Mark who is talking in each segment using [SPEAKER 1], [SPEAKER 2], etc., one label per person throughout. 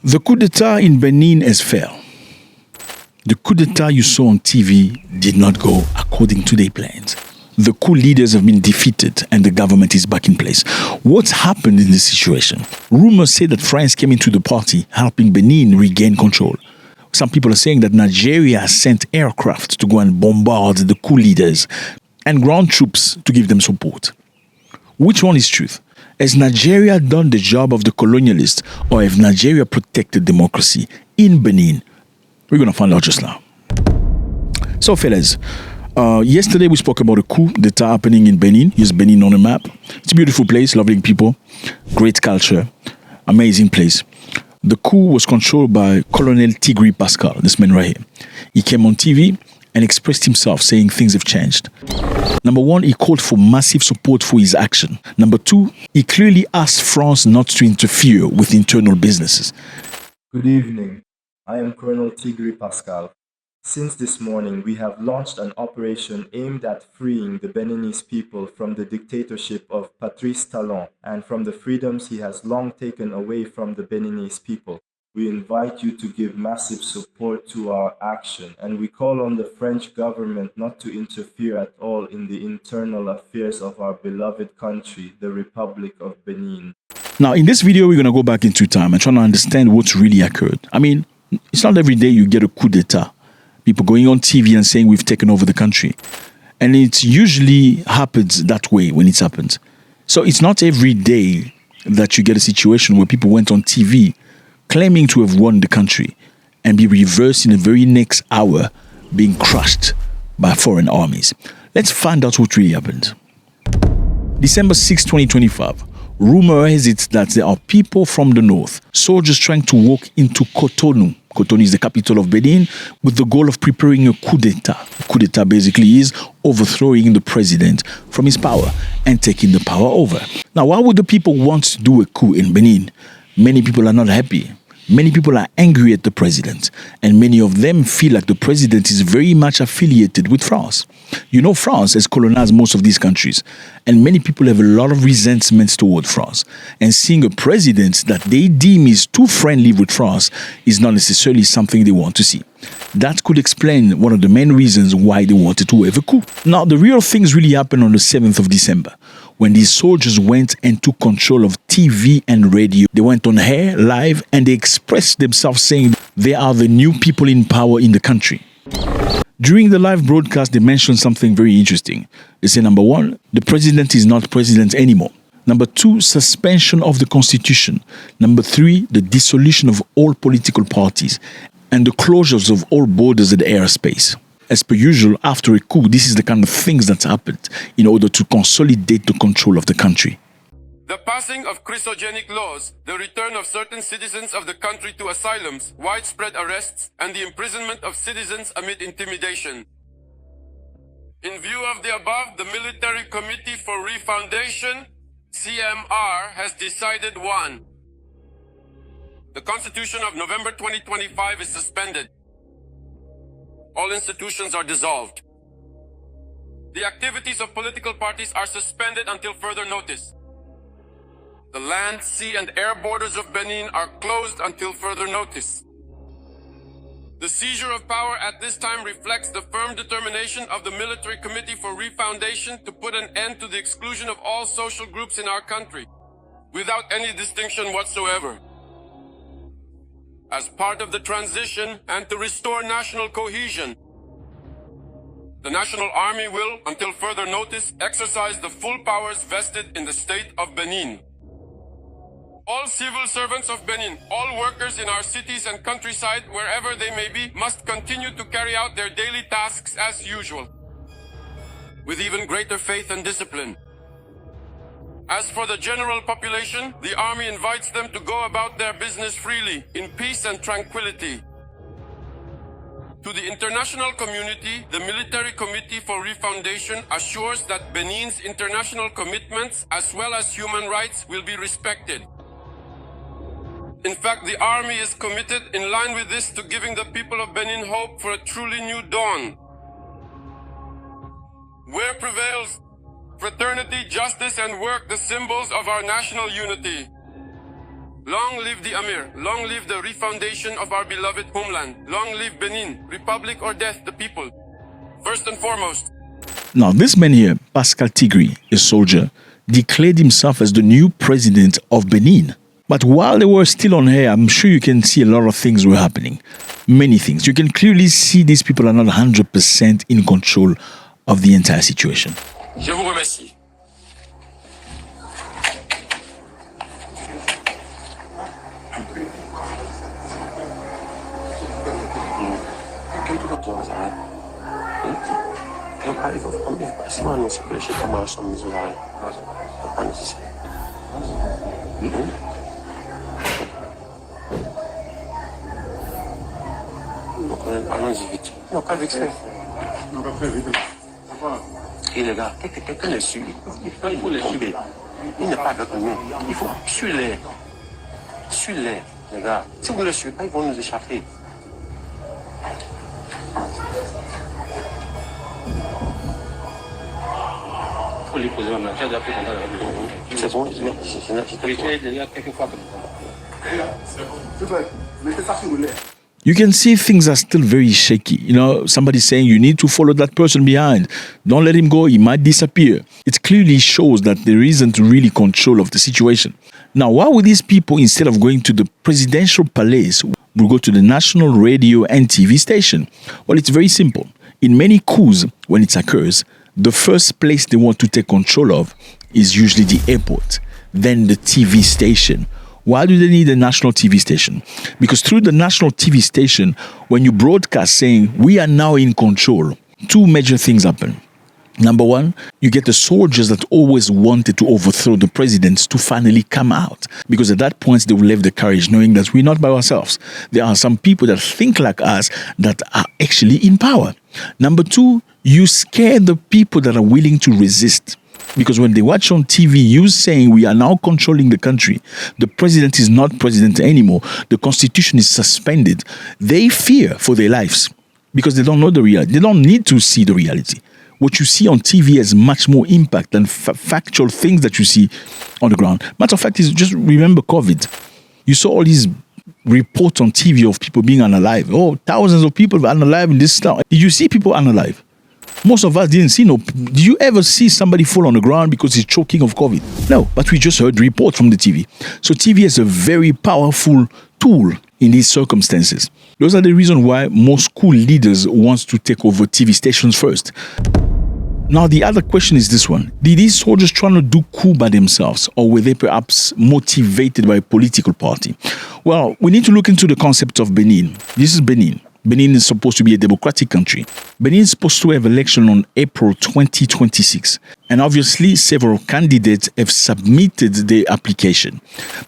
[SPEAKER 1] The coup d'etat in Benin has failed. The coup d'etat you saw on TV did not go according to their plans. The coup leaders have been defeated and the government is back in place. What's happened in this situation? Rumors say that France came into the party, helping Benin regain control. Some people are saying that Nigeria has sent aircraft to go and bombard the coup leaders and ground troops to give them support. Which one is truth? Has Nigeria done the job of the colonialist, or have Nigeria protected democracy in Benin? We're going to find out just now. So, fellas, yesterday we spoke about a coup d'etat happening in Benin. Here's Benin on the map. It's a beautiful place, lovely people, great culture, amazing place. The coup was controlled by Colonel Pascal, this man right here. He came on TV and expressed himself, saying things have changed. Number one, he called for massive support for his action. Number two, he clearly asked France not to interfere with internal businesses.
[SPEAKER 2] Good evening. I am Colonel Pascal. Since this morning, we have launched an operation aimed at freeing the Beninese people from the dictatorship of Patrice Talon and from the freedoms he has long taken away from the Beninese people. We invite you to give massive support to our action, and we call on the French government not to interfere at all in the internal affairs of our beloved country, the Republic of Benin.
[SPEAKER 1] Now, in this video, we're going to go back into time and try to understand what's really occurred. I mean, it's not every day you get a coup d'etat. People going on TV and saying we've taken over the country. And it usually happens that way when it's happened. So it's not every day that you get a situation where people went on TV claiming to have won the country and be reversed in the very next hour, being crushed by foreign armies. Let's find out what really happened. December 6, 2025. Rumor has it that there are people from the north, soldiers trying to walk into Cotonou. Cotonou is the capital of Benin, with the goal of preparing a coup d'etat. Coup d'etat basically is overthrowing the president from his power and taking the power over. Now, why would the people want to do a coup in Benin? Many people are not happy. Many people are angry at the president, and many of them feel like the president is very much affiliated with France. You know, France has colonized most of these countries, and many people have a lot of resentments toward France. And seeing a president that they deem is too friendly with France is not necessarily something they want to see. That could explain one of the main reasons why they wanted to have a coup. Now, the real things really happened on the 7th of December, when these soldiers went and took control of TV and radio. They went on air, live, and they expressed themselves saying they are the new people in power in the country. During the live broadcast, they mentioned something very interesting. They say, number one, the president is not president anymore. Number two, suspension of the constitution. Number three, the dissolution of all political parties and the closures of all borders and airspace. As per usual, after a coup, this is the kind of things that happened in order to consolidate the control of the country.
[SPEAKER 3] The passing of chrysogenic laws, the return of certain citizens of the country to asylums, widespread arrests, and the imprisonment of citizens amid intimidation. In view of the above, the Military Committee for Refoundation, CMR, has decided 1. The Constitution of November 2025 is suspended. All institutions are dissolved. The activities of political parties are suspended until further notice. The land, sea, and air borders of Benin are closed until further notice. The seizure of power at this time reflects the firm determination of the Military Committee for Refoundation to put an end to the exclusion of all social groups in our country, without any distinction whatsoever. As part of the transition and to restore national cohesion, the National Army will, until further notice, exercise the full powers vested in the state of Benin. All civil servants of Benin, all workers in our cities and countryside, wherever they may be, must continue to carry out their daily tasks as usual, with even greater faith and discipline. As for the general population, the army invites them to go about their business freely, in peace and tranquility. To the international community, the Military Committee for Refoundation assures that Benin's international commitments, as well as human rights, will be respected. In fact, the army is committed, in line with this, to giving the people of Benin hope for a truly new dawn, where prevails fraternity, justice, and work, the symbols of our national unity. Long live the Amir. Long live the refoundation of our beloved homeland. Long live Benin. Republic or death, the people. First and foremost.
[SPEAKER 1] Now, this man here, Pascal Tigri, a soldier, declared himself as the new president of Benin. But while they were still on air, I'm sure you can see a lot of things were happening. Many things. You can clearly see these people are not 100% in control of the entire situation.
[SPEAKER 3] Je vous remercie.
[SPEAKER 4] Allons-y vite. Non, pas vite. Non, pas très vite. Et les gars, quelqu'un les suit. Il faut les suivre. Il n'est pas avec nous. Il faut suivre-les. Suivre-les, les gars. Si vous ne les suivez pas, ils vont nous échapper. Il faut les poser la main. C'est bon,
[SPEAKER 1] You can see things are still very shaky. You know, somebody saying you need to follow that person behind. Don't let him go, he might disappear. It clearly shows that there isn't really control of the situation. Now, why would these people, instead of going to the presidential palace, will go to the national radio and TV station? Well, it's very simple. In many coups, when it occurs, the first place they want to take control of is usually the airport, then the TV station. Why do they need a national TV station? Because through the national TV station, when you broadcast saying, we are now in control, two major things happen. Number one, you get the soldiers that always wanted to overthrow the presidents to finally come out. Because at that point, they will have the courage knowing that we're not by ourselves. There are some people that think like us that are actually in power. Number two, you scare the people that are willing to resist. Because when they watch on TV, you saying we are now controlling the country, the president is not president anymore, the constitution is suspended, they fear for their lives because they don't know the reality. They don't need to see the reality. What you see on TV has much more impact than factual things that you see on the ground. Matter of fact, is just remember COVID. You saw all these reports on TV of people being unalive. Oh, thousands of people were unalive in this town. Did you see people unalive? Most of us didn't see no. Did you ever see somebody fall on the ground because he's choking of COVID? No, but we just heard report from the TV. So TV is a very powerful tool in these circumstances. Those are the reasons why most school leaders want to take over TV stations first. Now, the other question is this one. Did these soldiers trying to do coup by themselves, or were they perhaps motivated by a political party? Well, we need to look into the concept of Benin. This is Benin. Benin is supposed to be a democratic country. Benin is supposed to have election on April 2026. And obviously, several candidates have submitted their application.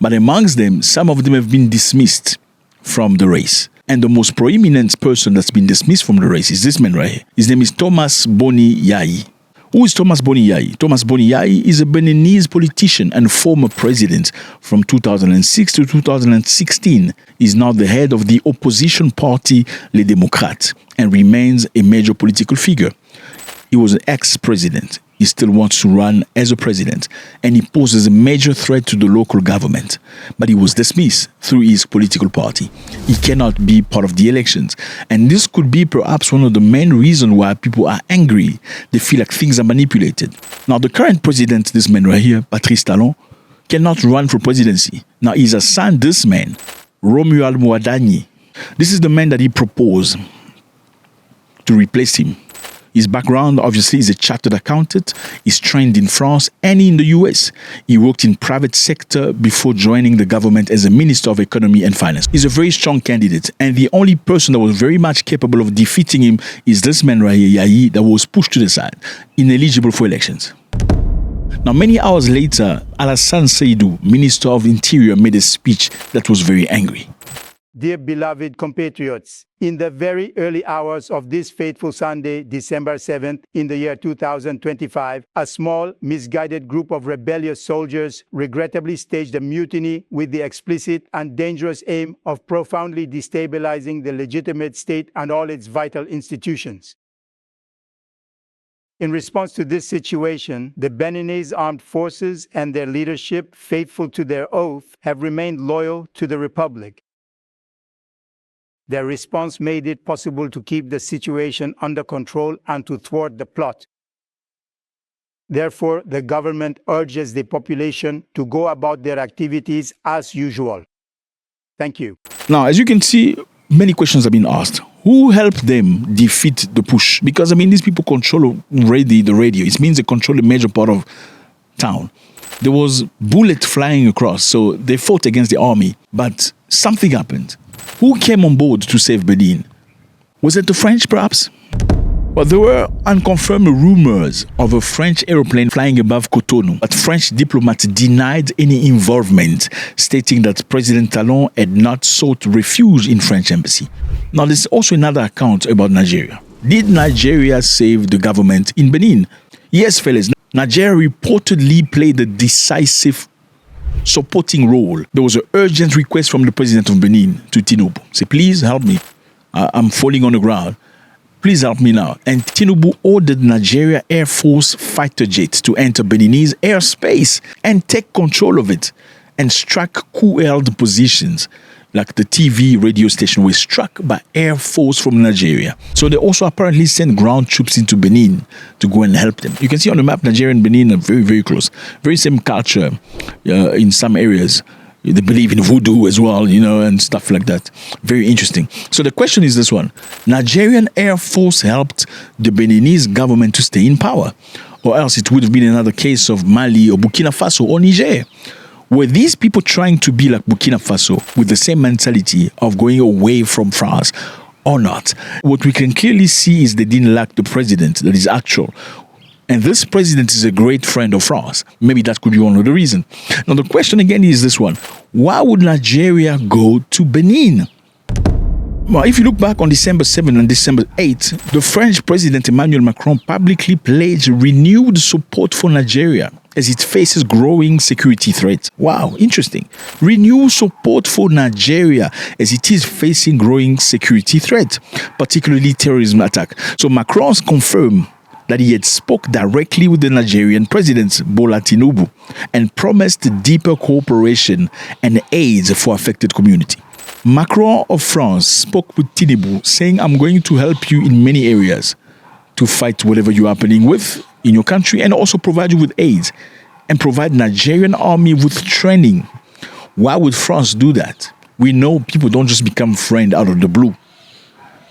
[SPEAKER 1] But amongst them, some of them have been dismissed from the race. And the most prominent person that's been dismissed from the race is this man right here. His name is Thomas Boni Yayi. Who is Thomas Boni Yayi? Thomas Boni Yayi is a Beninese politician and former president from 2006 to 2016. He's now the head of the opposition party Les Démocrates and remains a major political figure. He was an ex-president. He still wants to run as a president, and he poses a major threat to the local government. But he was dismissed through his political party. He cannot be part of the elections. And this could be perhaps one of the main reasons why people are angry. They feel like things are manipulated. Now, the current president, this man right here, Patrice Talon, cannot run for presidency. Now, he's assigned this man, Romuald Mouadani. This is the man that he proposed to replace him. His background, obviously, is a chartered accountant. He's trained in France and in the US. He worked in private sector before joining the government as a Minister of Economy and Finance. He's a very strong candidate, and the only person that was very much capable of defeating him is this man right here, Yayi, that was pushed to the side, ineligible for elections. Now, many hours later, Alassane Seydou, Minister of Interior, made a speech that was very angry.
[SPEAKER 5] Dear beloved compatriots, in the very early hours of this fateful Sunday, December 7th, in the year 2025, a small, misguided group of rebellious soldiers regrettably staged a mutiny with the explicit and dangerous aim of profoundly destabilizing the legitimate state and all its vital institutions. In response to this situation, the Beninese armed forces and their leadership, faithful to their oath, have remained loyal to the Republic. Their response made it possible to keep the situation under control and to thwart the plot. Therefore, the government urges the population to go about their activities as usual. Thank you.
[SPEAKER 1] Now, as you can see, many questions have been asked. Who helped them defeat the push? Because, these people control already the radio. It means they control a major part of town. There was bullets flying across, so they fought against the army. But something happened. Who came on board to save Benin? Was it the French, perhaps? Well, there were unconfirmed rumors of a French aeroplane flying above Cotonou, but French diplomats denied any involvement, stating that President Talon had not sought refuge in French embassy. Now, there's also another account about Nigeria. Did Nigeria save the government in Benin? Yes, fellas, Nigeria reportedly played a decisive supporting role. There was an urgent request from the president of Benin to Tinubu. Say, please help me. I'm falling on the ground. Please help me now. And Tinubu ordered Nigeria Air Force fighter jets to enter Beninese airspace and take control of it and strike coup-held positions, like the TV radio station was struck by Air Force from Nigeria. So they also apparently sent ground troops into Benin to go and help them. You can see on the map, Nigeria and Benin are very, very close. Very same culture in some areas. They believe in voodoo as well, and stuff like that. Very interesting. So the question is this one. Nigerian Air Force helped the Beninese government to stay in power. Or else it would have been another case of Mali or Burkina Faso or Niger. Were these people trying to be like Burkina Faso with the same mentality of going away from France or not? What we can clearly see is they didn't lack the president that is actual. And this president is a great friend of France. Maybe that could be one of the reasons. Now, the question again is this one. Why would Nigeria go to Benin? Well, if you look back on December 7 and December 8, the French President Emmanuel Macron publicly pledged renewed support for Nigeria as it faces growing security threats. Wow, interesting. Renewed support for Nigeria as it is facing growing security threats, particularly terrorism attack. So Macron's confirmed that he had spoke directly with the Nigerian president, Bola Tinubu, and promised deeper cooperation and aid for affected community. Macron of France spoke with Tinubu, saying, I'm going to help you in many areas to fight whatever you're happening with in your country and also provide you with aid and provide Nigerian army with training. Why would France do that? We know people don't just become friends out of the blue.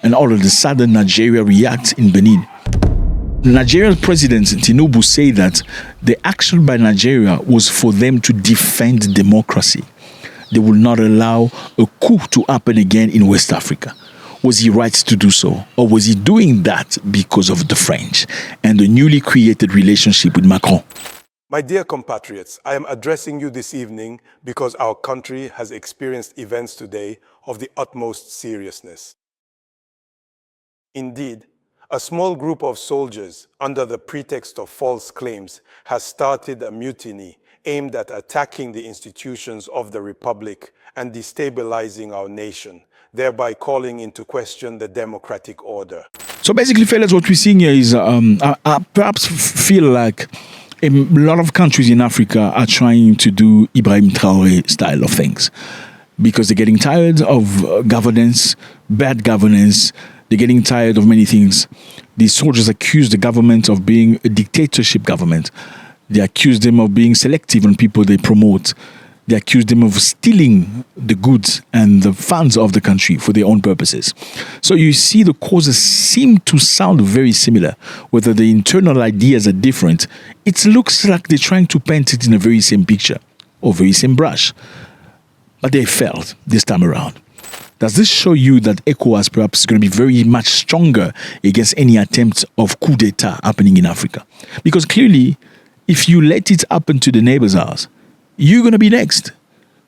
[SPEAKER 1] And all of a sudden, Nigeria reacts in Benin. Nigerian President Tinubu said that the action by Nigeria was for them to defend democracy. They will not allow a coup to happen again in West Africa. Was he right to do so? Or was he doing that because of the French and the newly created relationship with Macron?
[SPEAKER 6] My dear compatriots, I am addressing you this evening because our country has experienced events today of the utmost seriousness. Indeed, a small group of soldiers, under the pretext of false claims, has started a mutiny aimed at attacking the institutions of the Republic and destabilizing our nation, thereby calling into question the democratic order.
[SPEAKER 1] So basically, fellas, what we're seeing here is I perhaps feel like a lot of countries in Africa are trying to do Ibrahim Traoré style of things because they're getting tired of governance, bad governance. They're getting tired of many things. These soldiers accuse the government of being a dictatorship government. They accuse them of being selective on people they promote. They accuse them of stealing the goods and the funds of the country for their own purposes. So you see the causes seem to sound very similar. Whether the internal ideas are different, it looks like they're trying to paint it in a very same picture or very same brush. But they failed this time around. Does this show you that ECOWAS perhaps is going to be very much stronger against any attempt of coup d'etat happening in Africa? Because clearly, if you let it happen to the neighbor's house, you're going to be next.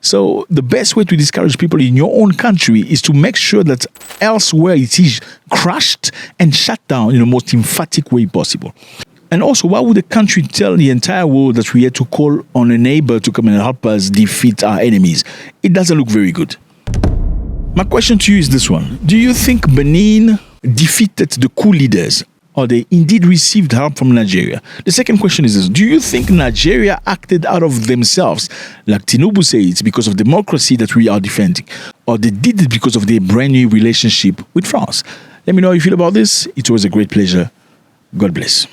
[SPEAKER 1] So the best way to discourage people in your own country is to make sure that elsewhere it is crushed and shut down in the most emphatic way possible. And also, why would the country tell the entire world that we had to call on a neighbor to come and help us defeat our enemies? It doesn't look very good. My question to you is this one. Do you think Benin defeated the coup leaders or they indeed received help from Nigeria? The second question is this: do you think Nigeria acted out of themselves, like Tinubu says, it's because of democracy that we are defending, or they did it because of their brand new relationship with France? Let me know how you feel about this. It was a great pleasure. God bless.